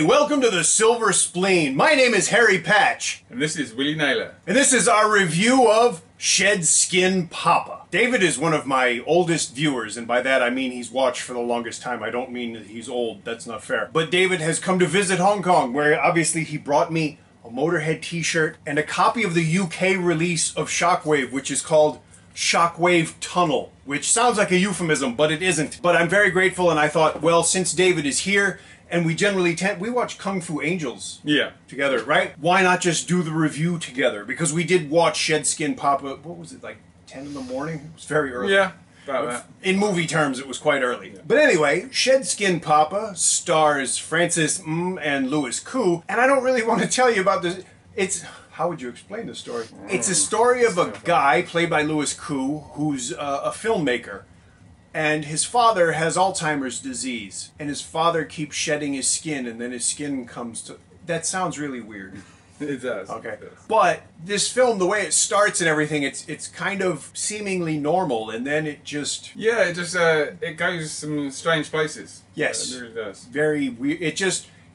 Hi, welcome to the Silver Spleen. My name is Harry Patch. And this is Willie Naylor. And this is our review of Shed Skin Papa. David is one of my oldest viewers, and by that I mean he's watched for the longest time. I don't mean that he's old, that's not fair. But David has come to visit Hong Kong, where obviously he brought me a Motorhead t-shirt and a copy of the UK release of Shockwave, which is called Shockwave Tunnel, which sounds like a euphemism, but it isn't. But I'm very grateful, and I thought, well, since David is here, and we generally we watch Kung Fu Angels together, right? Why not just do the review together? Because we did watch Shed Skin Papa, what was it, like 10 in the morning? It was very early. Yeah, about that. In movie terms, it was quite early. Yeah. But anyway, Shed Skin Papa stars Francis and Louis Koo, and I don't really want to tell you about this. How would you explain the story? It's a story of a guy, played by Louis Koo, who's a filmmaker. And his father has Alzheimer's disease, and his father keeps shedding his skin, and then his skin comes to... That sounds really weird. It does. Okay. It does. But this film, the way it starts and everything, it's kind of seemingly normal, and then it just... Yeah, it goes some strange places. Yes. It really does. Very weird.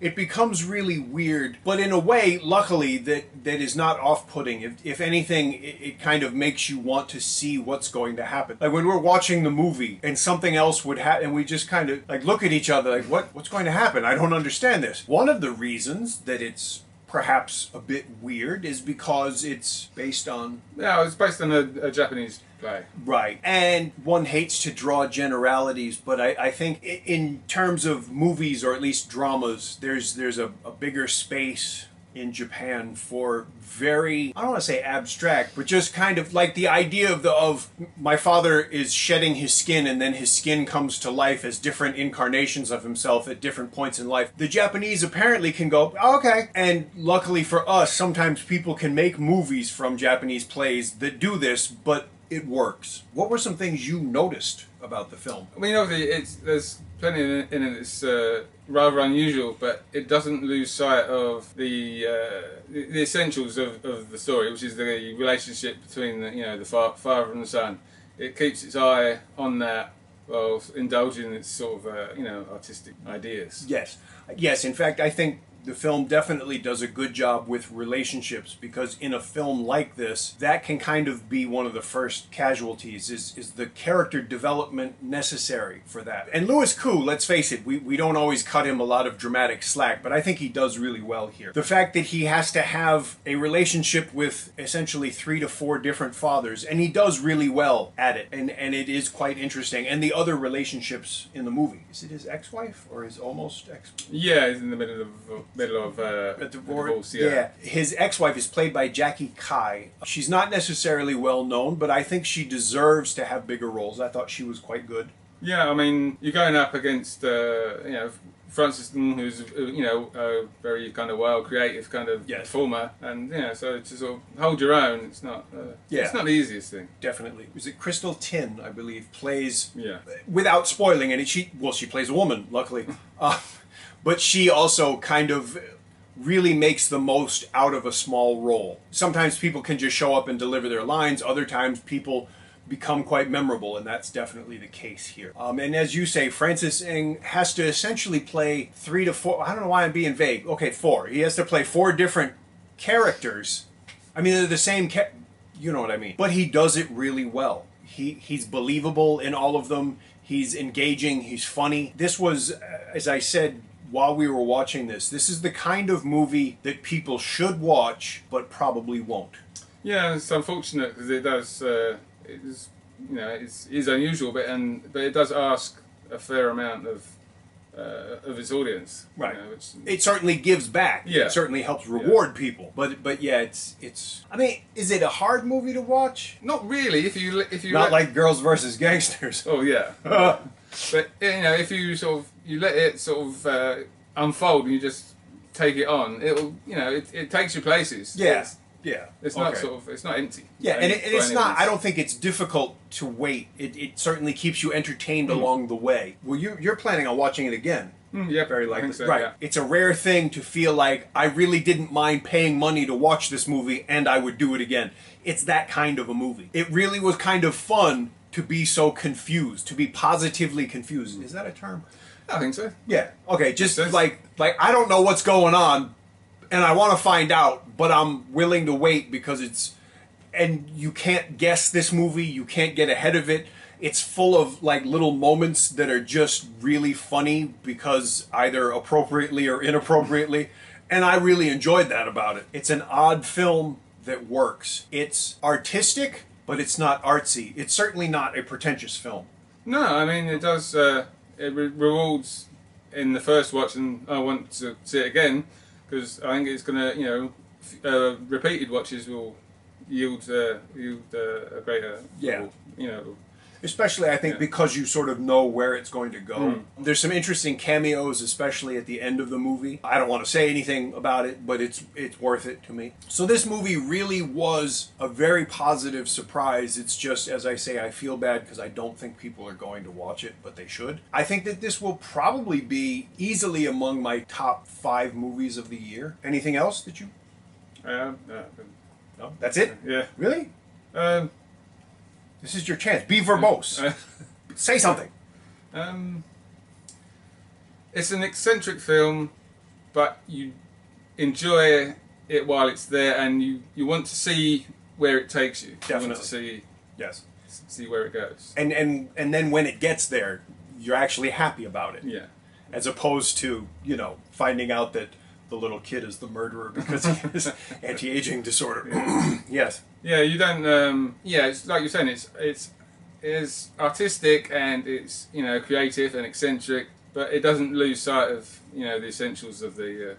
It becomes really weird, but in a way, luckily, that is not off-putting. If anything, it kind of makes you want to see what's going to happen. Like when we're watching the movie and something else would happen, and we just kind of like look at each other like, what's going to happen? I don't understand this. One of the reasons that it's perhaps a bit weird is because it's based on... Yeah, it's based on a Japanese play. Right. And one hates to draw generalities, but I think in terms of movies, or at least dramas, there's a bigger space in Japan for very, I don't want to say abstract, but just kind of like the idea of my father is shedding his skin, and then his skin comes to life as different incarnations of himself at different points in life. The Japanese apparently can go, oh, okay. And luckily for us, sometimes people can make movies from Japanese plays that do this, but it works. What were some things you noticed about the film? I mean, obviously, there's plenty in it that's rather unusual, but it doesn't lose sight of the essentials of the story, which is the relationship between the father and the son. It keeps its eye on that while indulging its sort of artistic ideas. Yes, yes. In fact, I think the film definitely does a good job with relationships, because in a film like this, that can kind of be one of the first casualties, is the character development necessary for that. And Louis Koo, let's face it, we don't always cut him a lot of dramatic slack, but I think he does really well here. The fact that he has to have a relationship with essentially 3 to 4 different fathers, and he does really well at it, and it is quite interesting. And the other relationships in the movie. Is it his ex-wife or his almost ex-wife? Yeah, he's in the middle of a divorce. Yeah. His ex-wife is played by Jackie Kai. She's not necessarily well known, but I think she deserves to have bigger roles. I thought she was quite good. Yeah, I mean, you're going up against Francis, who's a very kind of wild, creative kind of performer, and so to sort of hold your own, it's not it's not the easiest thing. Definitely. Was it Crystal Tin, I believe, plays without spoiling any? She plays a woman, luckily, but she also kind of really makes the most out of a small role. Sometimes people can just show up and deliver their lines. Other times people become quite memorable, and that's definitely the case here. And as you say, Francis Ng has to essentially play 3 to 4, I don't know why I'm being vague, okay, 4. He has to play 4 different characters. I mean, they're the same, you know what I mean. But he does it really well. He's believable in all of them. He's engaging, he's funny. This was, as I said while we were watching this is the kind of movie that people should watch, but probably won't. Yeah, it's unfortunate because it does... it is unusual, but it does ask a fair amount of its audience. Right. It certainly gives back. Yeah. It certainly helps reward people. But yeah, it's. I mean, is it a hard movie to watch? Not really. If you not like Girls versus Gangsters. Oh yeah. But if you you let it sort of unfold and you just take it on, it'll it takes you places. Yeah. Yeah, it's not it's not empty. Yeah, and it's not. I don't think it's difficult to wait. It certainly keeps you entertained along the way. Well, you're planning on watching it again. Yeah, very likely. So, right. Yeah. It's a rare thing to feel like I really didn't mind paying money to watch this movie, and I would do it again. It's that kind of a movie. It really was kind of fun to be so confused, to be positively confused. Is that a term? I think so. Yeah. Okay. Just like I don't know what's going on, and I want to find out, but I'm willing to wait because it's, and you can't guess this movie. You can't get ahead of it. It's full of like little moments that are just really funny because either appropriately or inappropriately, and I really enjoyed that about it. It's an odd film that works. It's artistic, but it's not artsy. It's certainly not a pretentious film. No, I mean it does. It rewards in the first watch, and I want to see it again because I think it's gonna, you know, repeated watches will yield a greater, yeah, you know. Especially, I think, because you sort of know where it's going to go. There's some interesting cameos, especially at the end of the movie. I don't want to say anything about it, but it's worth it to me. So this movie really was a very positive surprise. It's just, as I say, I feel bad because I don't think people are going to watch it, but they should. I think that this will probably be easily among my top 5 movies of the year. Anything else that you... No, that's it? Yeah. Really? This is your chance. Be verbose. Say something. It's an eccentric film, but you enjoy it while it's there, and you want to see where it takes you. Definitely. You want to see, yes, see where it goes. And then when it gets there, you're actually happy about it. Yeah. As opposed to, you know, finding out that the little kid is the murderer because he has anti-aging disorder. Yes. Yeah, you don't. Yeah, it's like you're saying. It's artistic and it's, you know, creative and eccentric, but it doesn't lose sight of, you know, the essentials of the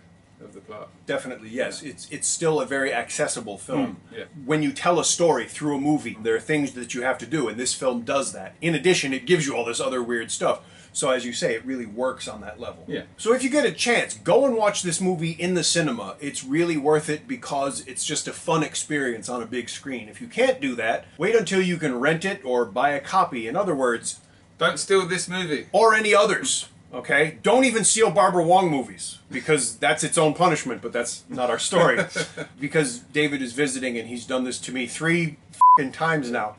plot. Definitely, yes. Yeah. It's still a very accessible film. Yeah. When you tell a story through a movie, there are things that you have to do, and this film does that. In addition, it gives you all this other weird stuff. So as you say, it really works on that level. Yeah. So if you get a chance, go and watch this movie in the cinema. It's really worth it because it's just a fun experience on a big screen. If you can't do that, wait until you can rent it or buy a copy. In other words... Don't steal this movie. Or any others, okay? Don't even steal Barbara Wong movies because that's its own punishment, but that's not our story. Because David is visiting and he's done this to me 3 times now.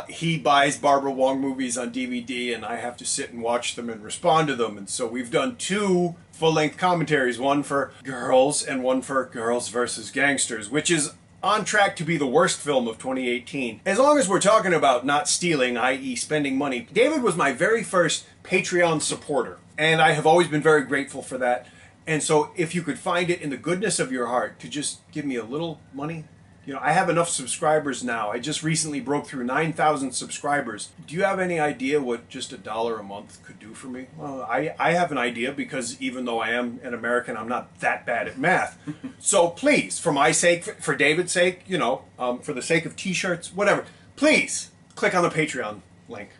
He buys Barbara Wong movies on DVD, and I have to sit and watch them and respond to them. And so we've done 2 full-length commentaries, one for Girls and one for Girls vs. Gangsters, which is on track to be the worst film of 2018. As long as we're talking about not stealing, i.e. spending money, David was my very first Patreon supporter, and I have always been very grateful for that. And so if you could find it in the goodness of your heart to just give me a little money... You know, I have enough subscribers now. I just recently broke through 9,000 subscribers. Do you have any idea what just $1 a month could do for me? Well, I have an idea because even though I am an American, I'm not that bad at math. So please, for my sake, for David's sake, you know, for the sake of t-shirts, whatever, please click on the Patreon link,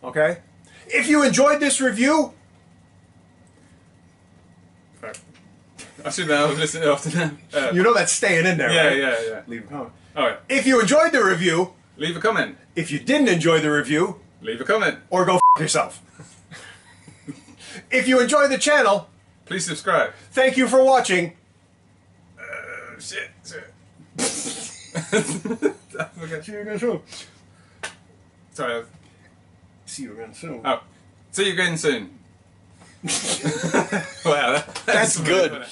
okay? If you enjoyed this review... I should know. I was listening after that. You know that's staying in there, right? Yeah. Leave a comment. All right. If you enjoyed the review... Leave a comment. If you didn't enjoy the review... Leave a comment. Or go f*** yourself. If you enjoy the channel... Please subscribe. Thank you for watching. Shit. Okay. See you again soon. Sorry. See you again soon. Oh. See you again soon. Wow. That's good.